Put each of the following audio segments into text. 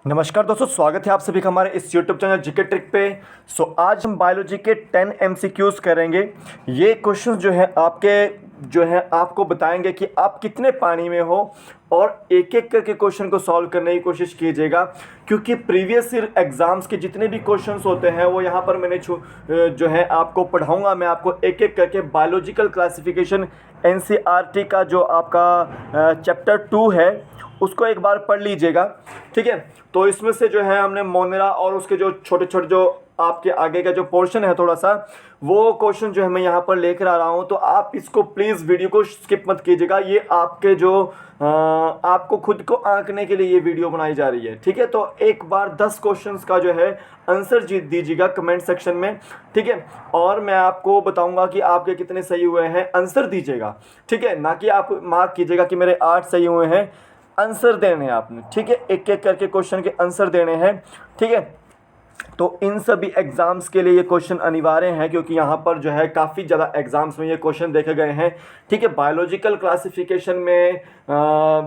नमस्कार दोस्तों, स्वागत है आप सभी का हमारे इस YouTube चैनल जीके ट्रिक पे। आज हम बायोलॉजी के 10 MCQs करेंगे। ये क्वेश्चंस जो है आपको बताएंगे कि आप कितने पानी में हो और एक एक करके क्वेश्चन को सॉल्व करने की कोशिश कीजिएगा, क्योंकि प्रीवियस ईयर एग्जाम्स के जितने भी क्वेश्चंस होते हैं वो यहाँ पर मैंने जो है आपको पढ़ाऊँगा। मैं आपको एक एक करके बायोलॉजिकल क्लासिफिकेशन NCERT का जो आपका चैप्टर 2 है उसको एक बार पढ़ लीजिएगा, ठीक है। तो इसमें से जो है हमने मोनेरा और उसके जो छोटे छोटे जो आपके आगे का जो पोर्शन है थोड़ा सा वो क्वेश्चन जो है मैं यहाँ पर लेकर आ रहा हूँ। तो आप इसको प्लीज़ वीडियो को स्किप मत कीजिएगा। ये आपके जो आपको खुद को आंकने के लिए ये वीडियो बनाई जा रही है, ठीक है। तो एक बार 10 क्वेश्चंस का जो है आंसर दीजिएगा कमेंट सेक्शन में, ठीक है। और मैं आपको बताऊंगा कि आपके कितने सही हुए हैं, आंसर दीजिएगा, ठीक है। ना कि आप मार्क कीजिएगा कि मेरे 8 सही हुए हैं, आंसर देने हैं आपने, ठीक है। एक एक करके क्वेश्चन के आंसर देने हैं, ठीक है। तो इन सभी एग्ज़ाम्स के लिए ये क्वेश्चन अनिवार्य हैं, क्योंकि यहाँ पर जो है काफ़ी ज़्यादा एग्ज़ाम्स में ये क्वेश्चन देखे गए हैं, ठीक है। बायोलॉजिकल क्लासिफिकेशन में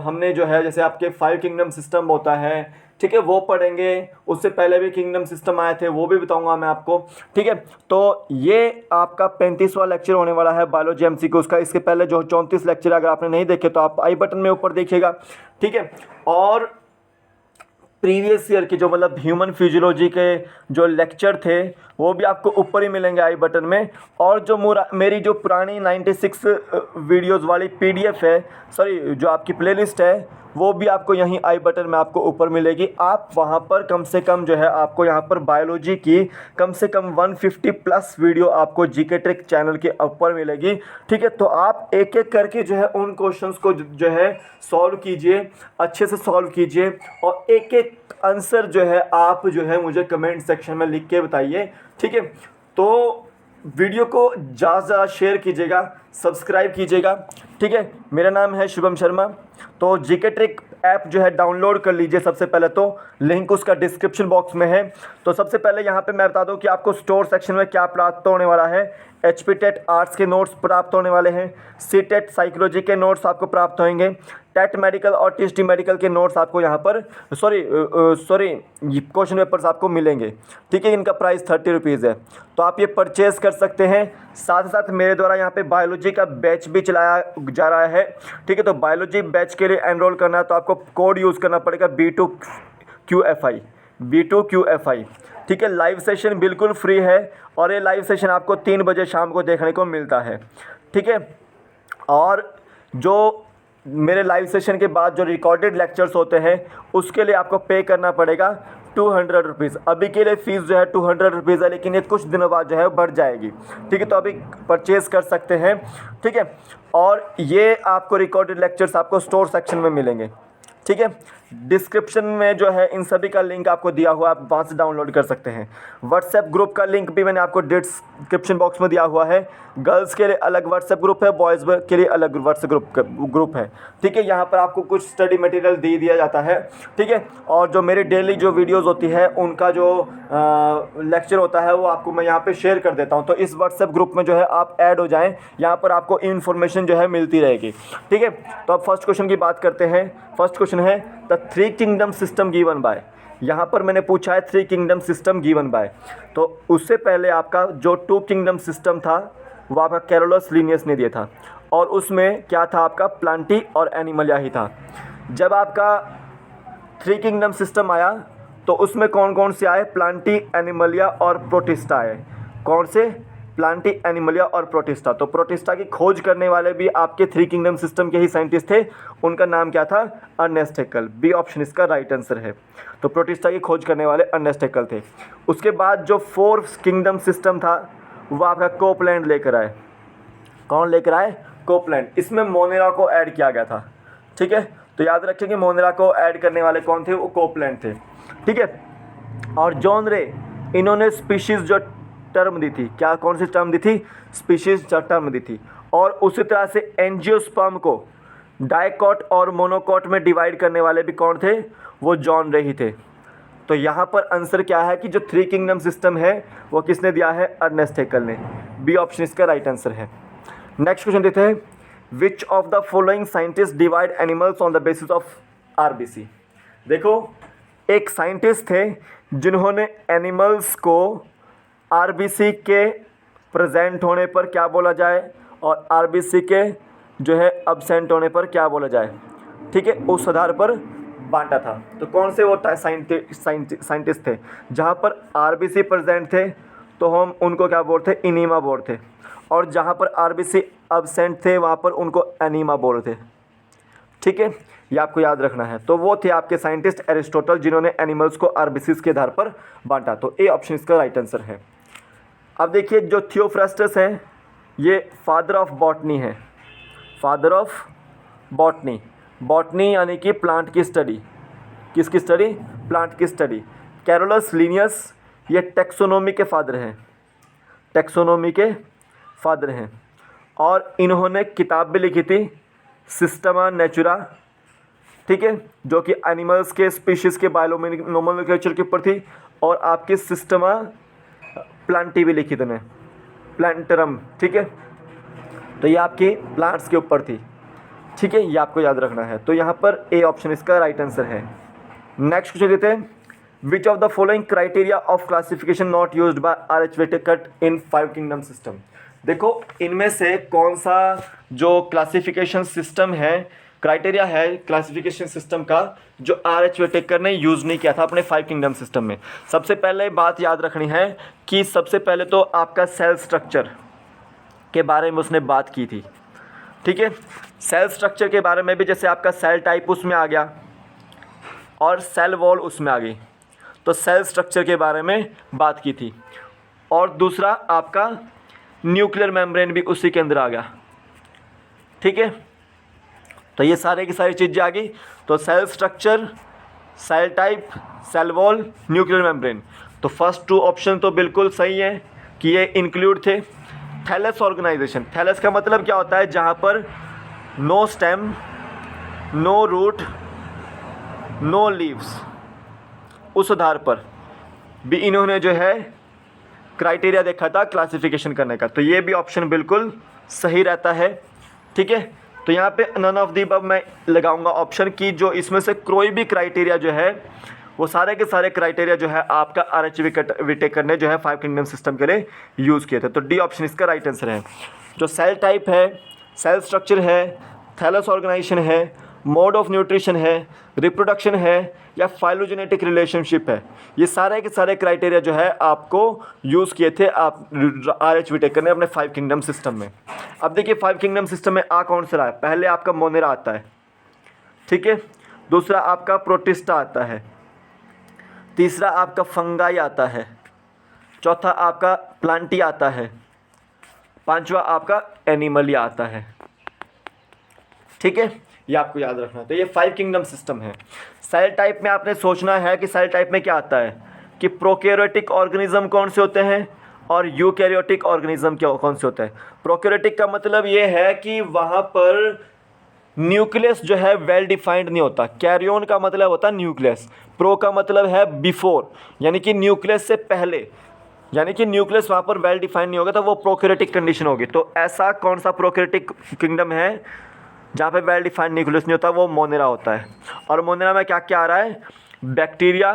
हमने जो है जैसे आपके 5 किंगडम सिस्टम होता है, ठीक है, वो पढ़ेंगे। उससे पहले भी किंगडम सिस्टम आए थे, वो भी बताऊंगा मैं आपको, ठीक है। तो ये आपका 35वां लेक्चर होने वाला है बायोलॉजी MCQs का। इसके पहले जो 34 लेक्चर अगर आपने नहीं देखे तो आप आई बटन में ऊपर देखिएगा, ठीक है। और प्रीवियस ईयर के जो मतलब ह्यूमन फिजियोलॉजी के जो लेक्चर थे वो भी आपको ऊपर ही मिलेंगे आई बटन में। और जो मेरी जो पुरानी 96 वीडियोस वाली PDF है, सॉरी जो आपकी प्लेलिस्ट है, वो भी आपको यहीं आई बटन में आपको ऊपर मिलेगी। आप वहाँ पर कम से कम जो है आपको यहाँ पर बायोलॉजी की कम से कम 150 प्लस वीडियो आपको जीके ट्रिक चैनल के ऊपर मिलेगी, ठीक है। तो आप एक एक करके जो है उन क्वेश्चंस को जो है सॉल्व कीजिए, अच्छे से सॉल्व कीजिए, और एक एक आंसर जो है आप जो है मुझे कमेंट सेक्शन में लिख के बताइए, ठीक है। तो वीडियो को ज़्यादा से ज़्यादा शेयर कीजिएगा, सब्सक्राइब कीजिएगा, ठीक है। मेरा नाम है शुभम शर्मा। तो जीके ट्रिक ऐप जो है डाउनलोड कर लीजिए। सबसे पहले तो लिंक उसका डिस्क्रिप्शन बॉक्स में है। तो सबसे पहले यहाँ पे मैं बता दूँ कि आपको स्टोर सेक्शन में क्या प्राप्त होने वाला है। HP टेट आर्ट्स के नोट्स प्राप्त होने वाले हैं, CTET साइकोलॉजी के नोट्स आपको प्राप्त होंगे, टेट मेडिकल और TST मेडिकल के नोट्स आपको यहाँ पर सॉरी क्वेश्चन पेपर्स आपको मिलेंगे, ठीक है। इनका प्राइस 30 रुपीज़ है, तो आप ये परचेज़ कर सकते हैं। साथ ही साथ मेरे द्वारा यहाँ पे बायोलॉजी का बैच भी चलाया जा रहा है, ठीक है। तो बायोलॉजी बैच के लिए एनरोल करना है तो आपको कोड यूज़ करना पड़ेगा B2QFI, ठीक है। लाइव सेशन बिल्कुल फ्री है और ये लाइव सेशन आपको 3 बजे शाम को देखने को मिलता है, ठीक है। और जो मेरे लाइव सेशन के बाद जो रिकॉर्डेड लेक्चर्स होते हैं उसके लिए आपको पे करना पड़ेगा 200 रुपीज़। अभी के लिए फ़ीस जो है 200 रुपीज़ है, लेकिन ये कुछ दिनों बाद जो है बढ़ जाएगी, ठीक है। तो अभी परचेज़ कर सकते हैं, ठीक है। और ये आपको रिकॉर्डेड लेक्चर्स आपको स्टोर सेक्शन में मिलेंगे, ठीक है। डिस्क्रिप्शन में जो है इन सभी का लिंक आपको दिया हुआ है, आप वहाँ से डाउनलोड कर सकते हैं। व्हाट्सएप ग्रुप का लिंक भी मैंने आपको डिस्क्रिप्शन बॉक्स में दिया हुआ है। गर्ल्स के लिए अलग व्हाट्सएप ग्रुप है, बॉयज़ के लिए अलग व्हाट्सएप ग्रुप है, ठीक है। यहाँ पर आपको कुछ स्टडी मटेरियल दे दिया जाता है, ठीक है। और जो मेरी डेली जो वीडियोज़ होती है उनका जो लेक्चर होता है वो आपको मैं यहाँ पर शेयर कर देता हूँ। तो इस व्हाट्सएप ग्रुप में जो है आप ऐड हो जाएँ, यहाँ पर आपको इन्फॉर्मेशन जो है मिलती रहेगी, ठीक है। तो अब फर्स्ट क्वेश्चन की बात करते हैं। फर्स्ट क्वेश्चन है the 3 kingdom system given by. यहाँ पर मैंने पूछा है 3 किंगडम सिस्टम गिवन बाय। तो उससे पहले आपका जो 2 किंगडम सिस्टम था वो आपका कैरोलस लिनियस ने दिया था, और उसमें क्या था आपका प्लांटी और एनिमलिया ही था। जब आपका 3 किंगडम सिस्टम आया तो उसमें कौन कौन से आए, प्लांटी, एनिमलिया और प्रोटिस्टा आए। कौन से, प्लांटी, एनिमलिया और प्रोटिस्टा। तो प्रोटिस्टा की खोज करने वाले भी आपके 3 किंगडम सिस्टम के ही साइंटिस्ट थे, उनका नाम क्या था, अर्नेस्ट हैक्ल। बी ऑप्शन इसका राइट आंसर है। तो प्रोटिस्टा की खोज करने वाले अर्नेस्ट हैक्ल थे। उसके बाद जो 4th किंगडम सिस्टम था वो आपका कोपलैंड लेकर आए। कौन लेकर आए, कोपलैंड। इसमें मोनेरा को ऐड किया गया था, ठीक है। तो याद रखें कि मोनेरा को ऐड करने वाले कौन थे, वो कोपलैंड थे, ठीक है। और जॉन रे, इन्होंने स्पीशीज़ जो टर्म दी थी, क्या कौन सी टर्म दी थी, स्पीशीज़ टर्म दी थी। और उसी तरह से एंजियोस्पर्म को डाइकॉट और मोनोकॉट में डिवाइड करने वाले भी कौन थे, वो जॉन रे ही थे। तो यहाँ पर आंसर क्या है कि जो 3 किंगडम सिस्टम है वो किसने दिया है, अर्नेस्ट हैक्ल ने। बी ऑप्शन इसका राइट आंसर है। नेक्स्ट क्वेश्चन देते हैं, which of the following scientist divide animals on the basis of RBC। देखो एक साइंटिस्ट थे जिन्होंने एनिमल्स को आरबीसी के प्रेजेंट होने पर क्या बोला जाए और आरबीसी के जो है अब्सेंट होने पर क्या बोला जाए, ठीक है, उस आधार पर बांटा था। तो कौन से वो साइंटिस्ट थे? जहाँ पर आरबीसी प्रेजेंट थे तो हम उनको क्या बोलते थे? इनीमा बोलते थे, और जहाँ पर आरबीसी अब्सेंट थे वहाँ पर उनको एनीमा बोलते थे, ठीक है, ये आपको याद रखना है। तो वो थे आपके साइंटिस्ट एरिस्टोटल, जिन्होंने एनिमल्स को आरबीसीज के आधार पर बांटा। तो ए ऑप्शन इसका राइट आंसर है। अब देखिए जो थियोफ्रास्टस है ये फादर ऑफ बॉटनी है, फादर ऑफ बॉटनी। बॉटनी यानी कि प्लांट की स्टडी, किसकी स्टडी? प्लांट की स्टडी। कैरोलस लिनियस ये टैक्सोनॉमी के फादर हैं, टैक्सोनॉमी के फादर हैं, और इन्होंने किताब भी लिखी थी सिस्टमा नेचुरा, ठीक है, जो कि एनिमल्स के स्पीशीज़ के बायोनोमेनक्लेचर के ऊपर थी, और आपकी सिस्टमा प्लांटी भी लिखी थी उन्हें, प्लांटरम, ठीक है, तो ये आपकी प्लांट्स के ऊपर थी, ठीक है, ये आपको याद रखना है। तो यहाँ पर ए ऑप्शन इसका राइट आंसर है। नेक्स्ट क्वेश्चन देते हैं, which of the following criteria of classification not used by RH Whittaker in 5 kingdom system. देखो इनमें से कौन सा जो क्लासिफिकेशन सिस्टम है, क्राइटेरिया है क्लासिफिकेशन सिस्टम का, जो आरएच विटेकर ने यूज़ नहीं किया था अपने 5 किंगडम सिस्टम में। सबसे पहले बात याद रखनी है कि सबसे पहले तो आपका सेल स्ट्रक्चर के बारे में उसने बात की थी, ठीक है, सेल स्ट्रक्चर के बारे में भी, जैसे आपका सेल टाइप उसमें आ गया और सेल वॉल उसमें आ गई, तो सेल स्ट्रक्चर के बारे में बात की थी। और दूसरा आपका न्यूक्लियर मेम्ब्रेन भी उसी के अंदर आ गया, ठीक है, तो ये सारे की सारी चीज़ें आ गई। तो cell structure, cell type, cell wall, nuclear membrane, तो फर्स्ट 2 ऑप्शन तो बिल्कुल सही है कि ये इंक्लूड थे। थैलस ऑर्गेनाइजेशन, थैलस का मतलब क्या होता है? जहाँ पर no stem, no root, no leaves, उस आधार पर भी इन्होंने जो है क्राइटेरिया देखा था क्लासिफिकेशन करने का, तो ये भी ऑप्शन बिल्कुल सही रहता है, ठीक है। तो यहाँ पे नन ऑफ दी अबव मैं लगाऊंगा ऑप्शन की, जो इसमें से कोई भी क्राइटेरिया जो है वो सारे के सारे क्राइटेरिया जो है आपका आरएच विटेकर ने जो है 5 किंगडम सिस्टम के लिए यूज़ किए थे। तो डी ऑप्शन इसका राइट आंसर है। जो सेल टाइप है, सेल स्ट्रक्चर है, थैलस ऑर्गेनाइजेशन है, मोड ऑफ न्यूट्रिशन है, रिप्रोडक्शन है, या फाइलोजेनेटिक रिलेशनशिप है, ये सारे के सारे क्राइटेरिया जो है आपको यूज़ किए थे आप आरएच विटेकर ने अपने 5 किंगडम सिस्टम में। अब देखिए 5 किंगडम सिस्टम में आ कौन सा रहा है? पहले आपका मोनेरा आता है, ठीक है, दूसरा आपका प्रोटिस्टा आता है, तीसरा आपका फंगाई आता है, चौथा आपका प्लांटी आता है, पांचवा आपका एनिमलिया आता है, ठीक है, ये आपको याद रखना है। तो ये 5 किंगडम सिस्टम है। सेल टाइप में आपने सोचना है कि सेल टाइप में क्या आता है, कि प्रोकैरियोटिक ऑर्गेनिज्म कौन से होते हैं और यूकैरियोटिक ऑर्गेनिज्म क्या कौन से होते हैं। प्रोकैरियोटिक का मतलब ये है कि वहाँ पर न्यूक्लियस जो है वेल डिफाइंड नहीं होता। कैरियन का मतलब होता है न्यूक्लियस, प्रो का मतलब है बिफोर, यानी कि न्यूक्लियस से पहले, यानी कि न्यूक्लियस वहाँ पर वेल डिफाइंड नहीं होगा, तो वो प्रोकैरियोटिक कंडीशन होगी। तो ऐसा कौन सा प्रोकैरियोटिक किंगडम है जहाँ पे वेल डिफाइंड न्यूक्लियस नहीं होता? वो मोनेरा होता है। और मोनेरा में क्या क्या आ रहा है? बैक्टीरिया,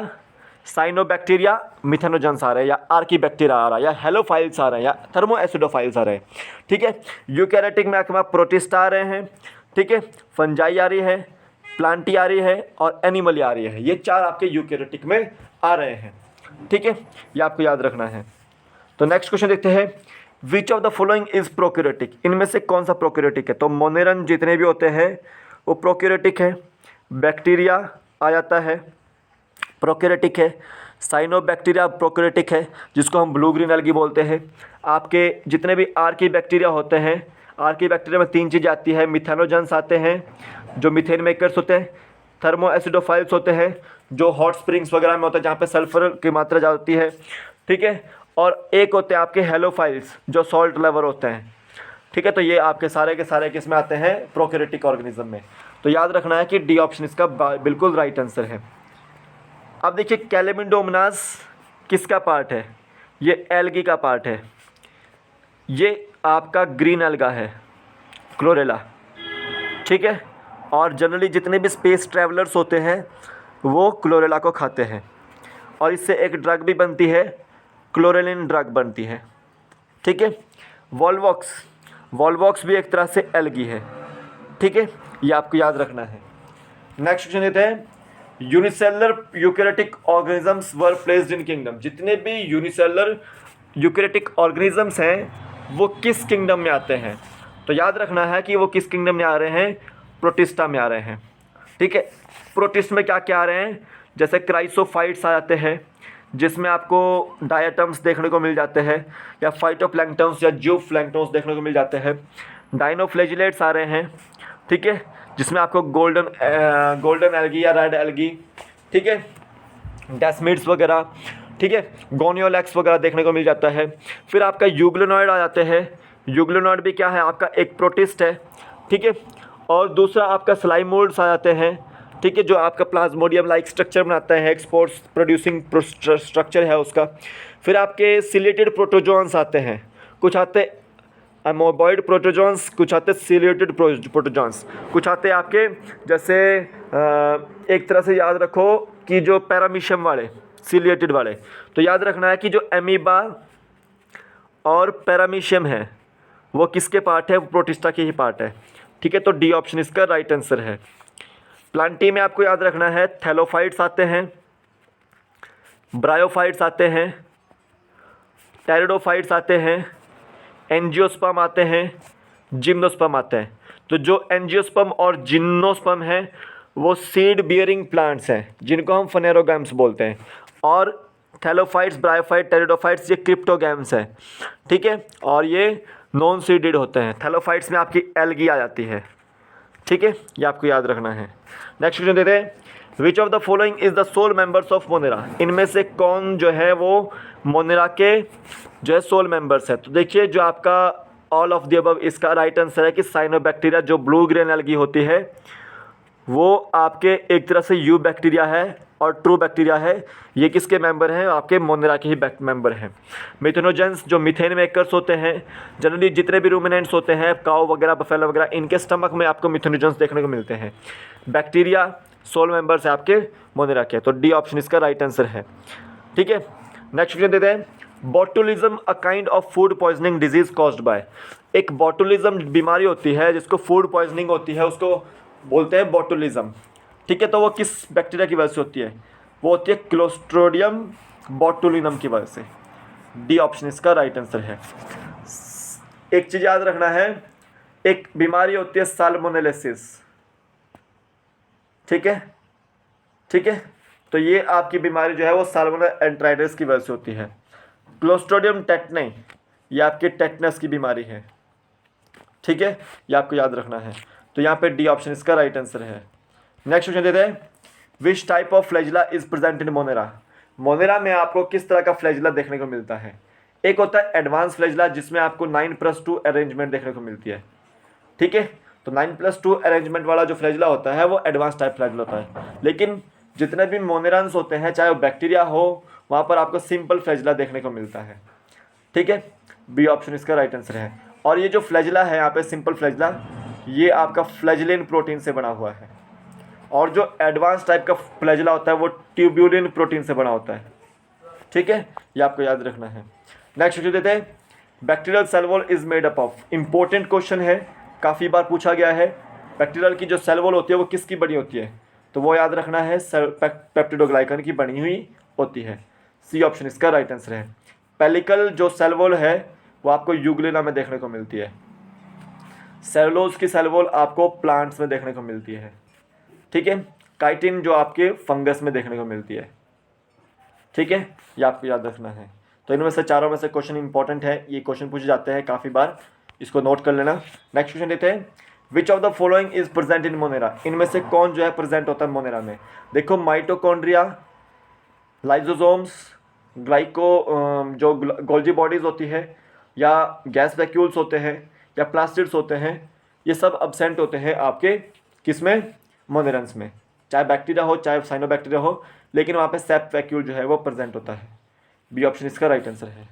साइनोबैक्टीरिया, मिथेनोजेंस आ रहे हैं, या आर्कीबैक्टीरिया आ रहा है, या हेलोफाइल्स आ रहे हैं, या थर्मोएसिडोफाइल्स आ रहे हैं, ठीक है। यूकैरियोटिक में आपके पास प्रोटिस्टा आ रहे हैं, ठीक है, फंजाई आ रही है, प्लांटी आ रही है, और एनिमल आ रही है। ये 4 आपके यूकैरियोटिक में आ रहे हैं, ठीक है, ये आपको याद रखना है। तो नेक्स्ट क्वेश्चन देखते हैं, which of the following is prokaryotic, इनमें से कौन सा प्रोकैरियोटिक है? तो मोनेरन जितने भी होते हैं वो प्रोकैरियोटिक है। बैक्टीरिया आ जाता है, प्रोकैरियोटिक है। साइनोबैक्टीरिया प्रोकैरियोटिक है, जिसको हम ब्लू ग्रीन एल्गी बोलते हैं। आपके जितने भी आर्कीबैक्टीरिया होते हैं, आर्कीबैक्टीरिया में 3 चीज़ आती है, मिथेनोजेंस आते हैं जो मीथेन मेकर्स होते हैं, थर्मोएसिडोफाइल्स होते हैं जो हॉट स्प्रिंग्स वगैरह में होता है जहाँ पे सल्फर की मात्रा ज़्यादा होती है, ठीक है, और एक होते हैं आपके हेलोफाइल्स जो सॉल्ट लवर होते हैं, ठीक है। तो ये आपके सारे के सारे किस में आते हैं? प्रोकैरियोटिक ऑर्गेनिज्म में। तो याद रखना है कि डी ऑप्शन इसका बिल्कुल राइट आंसर है। अब देखिए कैलेमिडोमोनास किसका पार्ट है? ये एल्गी का पार्ट है। ये आपका ग्रीन एल्गा है, क्लोरेला, ठीक है। और जनरली जितने भी स्पेस ट्रैवलर्स होते हैं वो क्लोरेला को खाते हैं और इससे एक ड्रग भी बनती है, क्लोरेलिन ड्रग बनती है। ठीक है। वॉल्वॉक्स भी एक तरह से एल्गी है। ठीक है, ये आपको याद रखना है। नेक्स्ट क्वेश्चन देते हैं, unicellular eukaryotic organisms were placed in kingdom. जितने भी यूनिसेलुलर यूकैरियोटिक ऑर्गेनिजम्स हैं वो किस किंगडम में आते हैं? तो याद रखना है कि वो किस किंगडम में आ रहे हैं, प्रोटिस्टा में आ रहे हैं। ठीक है, प्रोटिस्ट में क्या क्या आ रहे हैं, जैसे क्राइसोफाइट्स आ जाते हैं जिसमें आपको डायटम्स देखने को मिल जाते हैं, या फाइटोप्लैंक्टन्स या ज़ूफ्लैंक्टन्स देखने को मिल जाते हैं। डाइनोफ्लैजिलेट्स आ रहे हैं, ठीक है, जिसमें आपको गोल्डन एल्गी या रेड एल्गी, ठीक है, डेस्मिड्स वगैरह, ठीक है, गोनियोलैक्स वगैरह देखने को मिल जाता है। फिर आपका यूग्लोनॉइड आ जाते हैं। यूग्लोनॉइड भी क्या है, आपका एक प्रोटिस्ट है। ठीक है, और दूसरा आपका स्लाइमोल्ड्स आ जाते हैं। ठीक है, जो आपका प्लाज्मोडियम लाइक स्ट्रक्चर बनाता है, एक्सपोर्ट्स प्रोड्यूसिंग स्ट्रक्चर है उसका। फिर आपके सिलेटेड प्रोटोजोन्स आते हैं, कुछ आते अमोबॉइड प्रोटोजोन्स, कुछ आते सिलेटेड प्रोटोजोन्स, कुछ आते आपके जैसे एक तरह से याद रखो कि जो पैरामीशियम वाले सिलेटेड वाले, तो याद रखना है कि जो एमीबा और पैरामीशियम है वो किसके पार्ट है, वो प्रोटिस्टा के ही पार्ट है। ठीक है, तो डी ऑप्शन इसका राइट आंसर है। प्लांटी में आपको याद रखना है थैलोफाइट्स आते हैं, ब्रायोफाइट्स आते हैं, टेरिडोफाइट्स आते हैं, एंजियोस्पर्म आते हैं, जिम्नोस्पर्म आते हैं। तो जो एंजियोस्पर्म और जिम्नोस्पर्म हैं वो सीड बियरिंग प्लांट्स हैं जिनको हम फनेरोगैम्स बोलते हैं, और थैलोफाइट्स, ब्रायोफाइट, टेरिडोफाइट्स ये क्रिप्टोगैम्स हैं। ठीक है, और ये नॉन सीडेड होते हैं। थैलोफाइट्स में आपकी एल्गी आ जाती है। ठीक है, ये आपको याद रखना है। नेक्स्ट क्वेश्चन देते हैं, which of the following is the sole members of Monera. इनमें से कौन जो है वो मोनेरा के जो है सोल मेंबर्स है? तो देखिए, जो आपका ऑल ऑफ द अबव इसका राइट आंसर है कि साइनोबैक्टीरिया जो ब्लू ग्रेन एल्गी होती है वो आपके एक तरह से यू बैक्टीरिया है और ट्रू बैक्टीरिया है। ये किसके मेंबर हैं? आपके मोनेरा के ही मेंबर हैं। मिथेनोजेंस जो मीथेन मेकर्स होते हैं, जनरली जितने भी रूमिनेंट्स होते हैं, काऊ वगैरह, बफेलो वगैरह, इनके स्टमक में आपको मिथेनोजेंस देखने को मिलते हैं। बैक्टीरिया सोल मेंबर्स है आपके मोनेरा के, तो डी ऑप्शन इसका राइट आंसर है। ठीक है, नेक्स्ट क्वेश्चन देते हैं, botulism a kind of food poisoning disease caused by. एक बोटुलिज्म बीमारी होती है जिसको फूड पॉइजनिंग होती है, उसको बोलते हैं बोटुलिज्म। ठीक है, तो वो किस बैक्टीरिया की वजह से होती है? वो होती है क्लोस्ट्रोडियम बोटुलिनम की वजह से। डी ऑप्शन इसका राइट आंसर है। एक चीज़ याद रखना है, एक बीमारी होती है साल्मोनेलिसिस। ठीक है, ठीक है, तो ये आपकी बीमारी जो है वो साल्मोनेला एंट्राइटिस की वजह से होती है। क्लोस्ट्रोडियम टेटने, ये आपके टेटनस की बीमारी है। ठीक है, ये आपको याद रखना है। तो यहाँ पे डी ऑप्शन इसका राइट आंसर है। नेक्स्ट क्वेश्चन देते हैं, which type of flagella is present in Monera. Monera में आपको किस तरह का फ्लैजिला देखने को मिलता है? एक होता है एडवांस फ्लैजिला जिसमें आपको 9+2 अरेंजमेंट देखने को मिलती है। ठीक है, तो 9+2 अरेंजमेंट वाला जो फ्लैजिला होता है वो एडवांस टाइप फ्लैजिला होता है। लेकिन जितने भी मोनेरान्स होते हैं, चाहे वो बैक्टीरिया हो, वहाँ पर आपको सिंपल फ्लैजिला देखने को मिलता है। ठीक है, बी ऑप्शन इसका राइट आंसर है। और ये जो फ्लैजिला है यहाँ पे सिंपल फ्लैजिला, ये आपका फ्लैजिलिन प्रोटीन से बना हुआ है, और जो एडवांस टाइप का फ्लैजिला होता है वो ट्यूब्यूलिन प्रोटीन से बना होता है। ठीक है, ये आपको याद रखना है। नेक्स्ट क्वेश्चन देते हैं, bacterial cell wall is made up of. Important question है, काफ़ी बार पूछा गया है। बैक्टीरियल की जो सेल वॉल होती है वो किसकी बनी होती है? तो वो याद रखना है पेप्टिडोग्लाइकन की बनी हुई होती है। सी ऑप्शन इसका राइट आंसर है। पेलिकल जो सेल वॉल है वो आपको यूग्लिना में देखने को मिलती है। सेलुलोज की सेल वॉल आपको प्लांट्स में देखने को मिलती है। ठीक है, काइटिन जो आपके फंगस में देखने को मिलती है। ठीक है, ये आपको याद रखना है। तो इनमें से चारों में से क्वेश्चन इंपॉर्टेंट है, ये क्वेश्चन पूछे जाते हैं काफ़ी बार, इसको नोट कर लेना। नेक्स्ट क्वेश्चन देते हैं, which of the following is present in Monera. इनमें से कौन जो है प्रेजेंट होता है मोनेरा में? देखो, माइटोकॉन्ड्रिया, लाइजोसोम्स, ग्लाइको जो गोल्जी बॉडीज़ होती है, या गैस वैक्यूल्स होते हैं, या प्लास्टिड्स होते हैं, ये सब अब्सेंट होते हैं आपके किसमें? मोनेरन्स में। चाहे बैक्टीरिया हो चाहे साइनोबैक्टीरिया हो, लेकिन वहाँ पे सेप वैक्यूल जो है वो प्रेजेंट होता है। बी ऑप्शन इसका राइट आंसर है।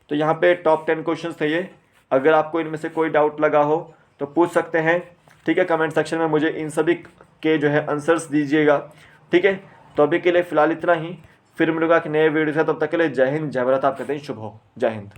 तो यहाँ पे टॉप 10 क्वेश्चंस थे ये। अगर आपको इनमें से कोई डाउट लगा हो तो पूछ सकते हैं। ठीक है, कमेंट सेक्शन में मुझे इन सभी के जो है आंसर्स दीजिएगा। ठीक है, तो अभी के लिए फ़िलहाल इतना ही, फिर मिलूंगा कि नए वीडियो से, तब तक के लिए जय हिंद, जय भारत। आप कहते हैं शुभ हो, जय हिंद।